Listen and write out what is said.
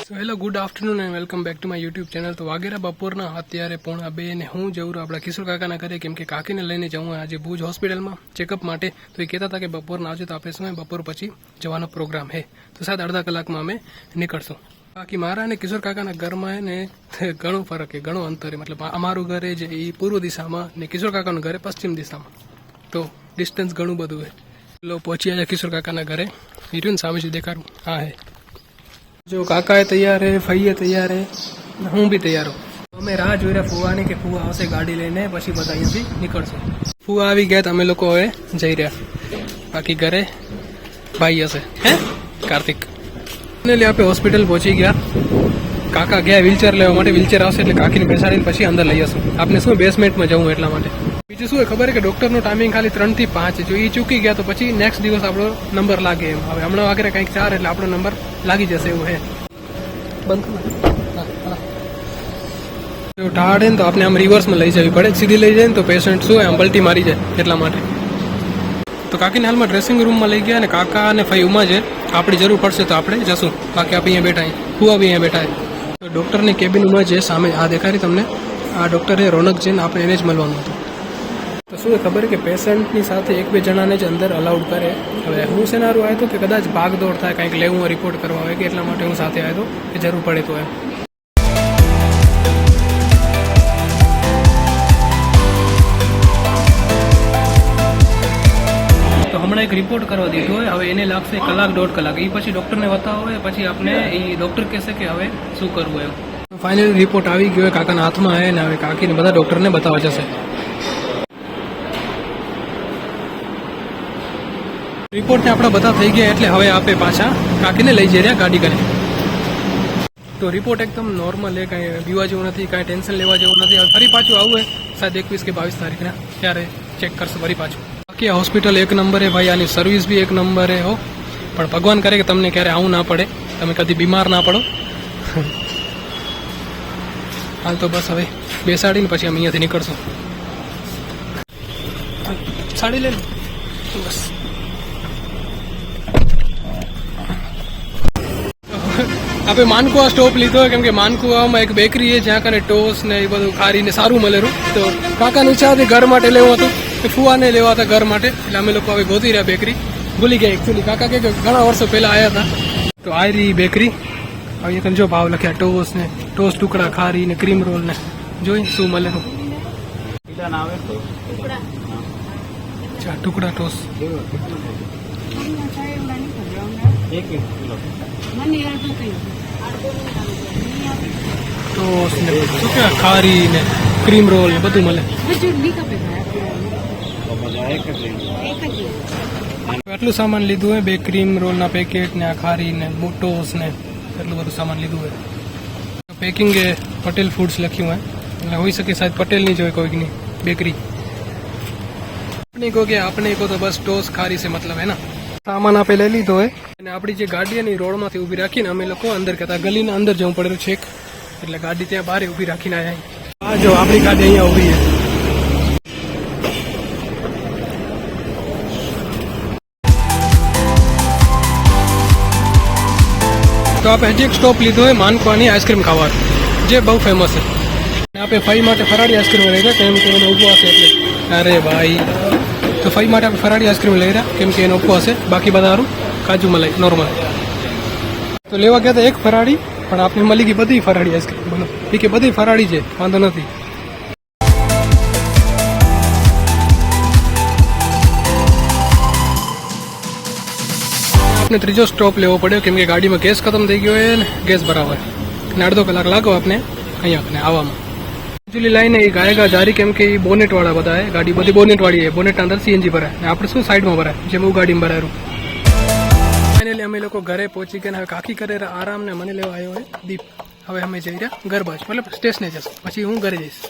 So hello good afternoon and welcome back to my YouTube channel. તો વાગેરા બપોરના અત્યારે 1:30 ને હું જઉં છું આપણા કિશોર કાકાના ઘરે, કેમ કે કાકીને લઈને જવું આજે ભુજ હોસ્પિટલમાં ચેકઅપ માટે. તો એ કહેતા હતા કે બપોરના આવજો, તો આપણે સમય બપોર પછી જવાનો પ્રોગ્રામ હે. તો સાત અડધા કલાકમાં અમે નીકળશું. બાકી મારા અને કિશોર કાકાના ઘરમાં ને ઘણો ફરક છે, ઘણો અંતર છે. મતલબ અમારું ઘરે જે એ પૂર્વ દિશામાં ને કિશોર કાકાનું ઘરે પશ્ચિમ દિશામાં, તો ડિસ્ટન્સ ઘણું બધું છે. લો પહોંચી આવ્યા કિશોર કાકાના ઘરે. હીરું સામેથી દેખાડું. હા હે જો કાકા તૈયાર હે, ફઈએ તૈયાર હે, હું બી તૈયાર હું. અમે રાહ જોઈ રહ્યા ફુવાની કે ફુવા આવશે ગાડી લઈને, પછી બધા અહીંયાથી નીકળશું. ફુવા આવી ગયા તો અમે લોકો હવે જઈ રહ્યા. બાકી ઘરે ભાઈ હશે હે કાર્તિક. ફાઇનલી આપણે હોસ્પિટલ પહોંચી ગયા. કાકા ગયા વ્હીલચેર લેવા માટે. વ્હીલચેર આવશે એટલે કાકીને બેસાડીને પછી અંદર લઈ જશું. આપણે શું બેસમેન્ટમાં જવું એટલા માટે. બીજું શું ખબર કે ડોક્ટરનો ટાઈમિંગ ખાલી 3 થી 5. જો એ ચૂકી ગયા તો પછી નેક્સ્ટ દિવસ આપણો નંબર લાગે એમ. હવે હમણાં વાગે કંઈક 4 એટલે આપણો નંબર લાગી જશે એવું હે. બંધ જો ટાળે ને તો આપણે આમ રિવર્સમાં લઈ જવી પડે. સીધી લઈ જાય ને તો પેશન્ટ શું આમ પલટી મારી જાય એટલા માટે. તો કાકીને હાલમાં ડ્રેસિંગ રૂમમાં લઈ ગયા અને કાકા અને ફઈ ઉમાં છે. આપણી જરૂર પડશે તો આપણે જશું. બાકી આપણે અહીંયા બેઠા, ફુવા બી અહીંયા બેઠા. તો ડૉક્ટરની કેબિનમાં જે સામે આ દેખાડી તમને, આ ડૉક્ટર એ રોનક છે ને આપણે એને જ મળવાનું હતું. તો શું ખબર કે પેશન્ટની સાથે 1-2 જણાને જ અંદર અલાઉડ કરે. હવે હું શેનારું આવ્યો હતો કે કદાચ ભાગદોડ થાય, કંઈક લેવું હોય, રિપોર્ટ કરવા હોય કે એટલા માટે હું સાથે આવ્યો હતો કે જરૂર પડે તો એમ. તો હમણાં એક રિપોર્ટ કરવા દીધો હોય, હવે એને લાગશે 1-1.5 કલાક. એ પછી ડૉક્ટરને બતાવો હોય, પછી આપણે એ ડૉક્ટર કહેશે કે હવે શું કરવું એમ. ફાઇનલી રિપોર્ટ આવી ગયો, કાકાના હાથમાં આવે ને હવે કાકીને બધા ડૉક્ટરને બતાવવા જશે. રિપોર્ટને આપણા બધા થઈ ગયા એટલે હવે આપણે પાછા કાકીને લઈ જઈ રહ્યા ગાડી કરી. તો રિપોર્ટ એકદમ નોર્મલ હે, કાંઈ બીવા જેવું નથી, કાંઈ ટેન્શન લેવા જેવું નથી. હવે ફરી પાછું આવું હોય શાયદ 21 કે 22 તારીખના, ત્યારે ચેક કરશું ફરી પાછું. બાકી આ હોસ્પિટલ એક નંબર હે ભાઈ, આની સર્વિસ બી એક નંબર હે હો. પણ ભગવાન કરે કે તમને ક્યારે આવું ના પડે, તમે કદી બીમાર ના પડો. હાલ તો બસ હવે બેસાડીને પછી અમે અહીંયાથી નીકળશું. સાડી લે બસ. આપણે માનકુવા સ્ટોપ લીધો કેમ કે માનકુવામાં એક બેકરી છે જ્યાં કને ટોસ ને એ બધું ખારીને સારું મળેલું. તો કાકાની ઈચ્છા હતી ઘર માટે લેવું હતું, કે ફુવાને લેવા હતા ઘર માટે, એટલે અમે લોકો હવે ગોતી રહ્યા બેકરી. ભૂલી ગયા એકચ્યુઅલી, કાકા કે ઘણા વર્ષો પહેલા આવ્યા હતા. તો આ રહી બેકરી. હવે જો ભાવ લખ્યા ટોસ ને ટોસ ટુકડા ખારી ને ક્રીમ રોલ ને, જોઈ શું મળેલું. ટુકડા ટોસ ટોસ ને શું કે ખારી ને ક્રીમ રોલ ને બધું મળે. આટલું સામાન લીધું હોય, 2 ક્રીમ રોલ ના પેકેટ ને આ ખારી ને ટોસ ને એટલું બધું સામાન લીધું હોય. પેકિંગ એ પટેલ ફૂડ્સ લખ્યું હોય, એટલે હોઈ શકે શાયદ પટેલની જ હોય કોઈકની બેકરી. આપણે કહો તો બસ ટોસ ખારી છે મતલબ હે ને. સામાન આપે લઈ લીધો હોય અને આપણી જે ગાડી એની રોડમાંથી ઊભી રાખીને અમે લોકો અંદર કહેતા ગલીના અંદર જવું પડેલું છેક, એટલે ગાડી ત્યાં બહાર ઊભી રાખીને આવ્યા. હા જો આપણી ગાડી અહીંયા ઊભી છે. તો આપણે હજી એક સ્ટોપ લીધો હોય માનકવાની આઈસ્ક્રીમ ખાવાનું, જે બહુ ફેમસ છે. આપણે ફઈ માટે ફરાળી આઈસ્ક્રીમ લઈ રહ્યા કેમ કે એનો ઉપવાસ છે એટલે. અરે ભાઈ, તો ફઈ માટે આપણે ફરાળી આઈસ્ક્રીમ લઈ રહ્યા કેમ કે એનો ઉપવાસ છે. બાકી બધા સારું કાજુ મલાઈ નોર્મલ. તો લેવા ગયા હતા એક ફરાળી, પણ આપણે મળી ગઈ બધી ફરાળી આઈસ્ક્રીમ. બોલો એ કે બધી ફરાળી છે, વાંધો નથી. આપણે ત્રીજો સ્ટોપ લેવો પડ્યો કેમ કે ગાડીમાં ગેસ ખતમ થઈ ગયો હોય ને ગેસ ભરાવા ને અડધો કલાક લાગો આપણે અહીંયા આવવામાં. એકચ્યુઅલી લાઈને એ ગાયગા જારી કેમ કે એ બોનેટવાળા બધા ગાડી બધી બોનેટવાળી છે. બોનેટ અંદર સીએનજી ભરાય ને આપણે શું સાઈડમાં ભરાય, જેમ હું ગાડીમાં ભરાયું. ફાઇનલી અમે લોકો ઘરે પહોંચી ગયા. હવે કાકી કરે આરામ ને મને લેવા આવ્યો હોય દીપ. હવે અમે જઈ રહ્યા ઘર બાજુ, મતલબ સ્ટેશને જશું, પછી હું ઘરે જઈશ.